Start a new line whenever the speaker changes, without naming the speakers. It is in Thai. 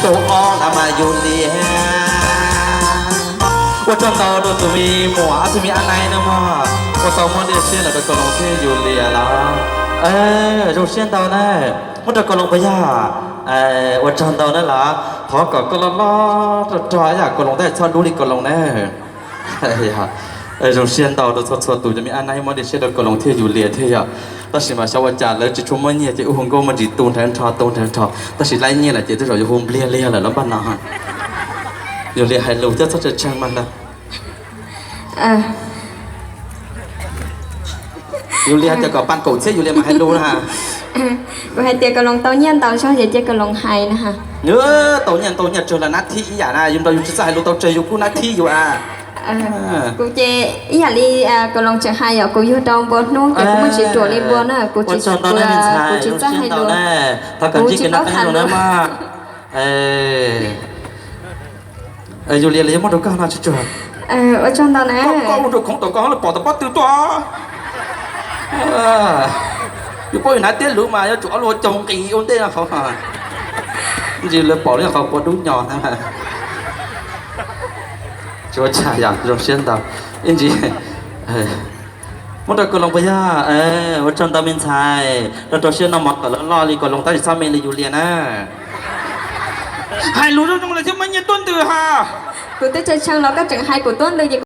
ตัวอ้อละมาอยู่เลียว่าจนเราดูตัวมีหมัวตัวมีอะไรนะมั่วว่าตัวมันเดียเชี่ยเราจะกลงที่อยู่เลียแล้วเราเชี่ยตัวนั่นมันจะกลงไปย่าว่าจนเรานั่นล่ะท้อก็ล้อจะจอยอยากกลงได้ชอบดูดิกลงแน่เราเชี่ยตัวเราชดตัวจะมีอะไรมันเดียเชี่ยเรากลงที่อยู่เลียที่อ่ะแต่สิมาชาวจานแล้วจะชมว่าเนี่ยจะอุ้งก็มันจีตูนแทนทอตูนแทนทอแต่สิไล่เนี่ยแหละจะเราจะหุ่มเลียเลียแหละแล้วบ้านนาอยู่เลียให้รู้จะจะช่างมันนะอยู่เลียจะก่อปันโกดเช่อยู่เลียมาให้รู้นะฮะ
ก็ให้เตียกระลงเต้าเยี่ยนเต้าช่อเจ๊กระลงไฮนะคะ
เนื้อตัวเนี่ยจนละนัดที่อย่านะยุ่งเราอยู่ที่สายรู้ตัวเจอยู่คู่นัดที่อยู่
กูเจอย่าลีกระลงจะไฮอ่ะกูอยู่ตรงบนนู้นแต่กูไม่ชิดตัวลีบนน่ะกูชิดตัวกูชิดจะให้ดู
ถ้าเกิดที่กันนัดให้ดูนะมาอยู่เลียเลยยังไม่รู้กันนะจุ๊บ
ว่าจนตอนนั้น
ก็รู้ของตัวก็เลยปอดตัวปอดตัวอยู่ป้อยนัดเตี้ยรู้มาแล้วจุ๊บเอาจงกีอ้นเตี้ยเขาฮะจริงเลยปอดเนี่ยเขาปอดดุ้งหย่อนนะฮะช่วยชายอยากลงเส้นดาวอินจีมันจะกลงไปย่าวัชนตามินชายแล้วตัวเส้นน้ำมันก็แล้วรอลีก็ลงใต้ซ้ำเมลีอยู่เรียนนะให้รู้เรื่องอะไรที่มันยังต้นเดือฮะ
กูจะเจอช่างแล้วก็จังไฮกูต้นเลย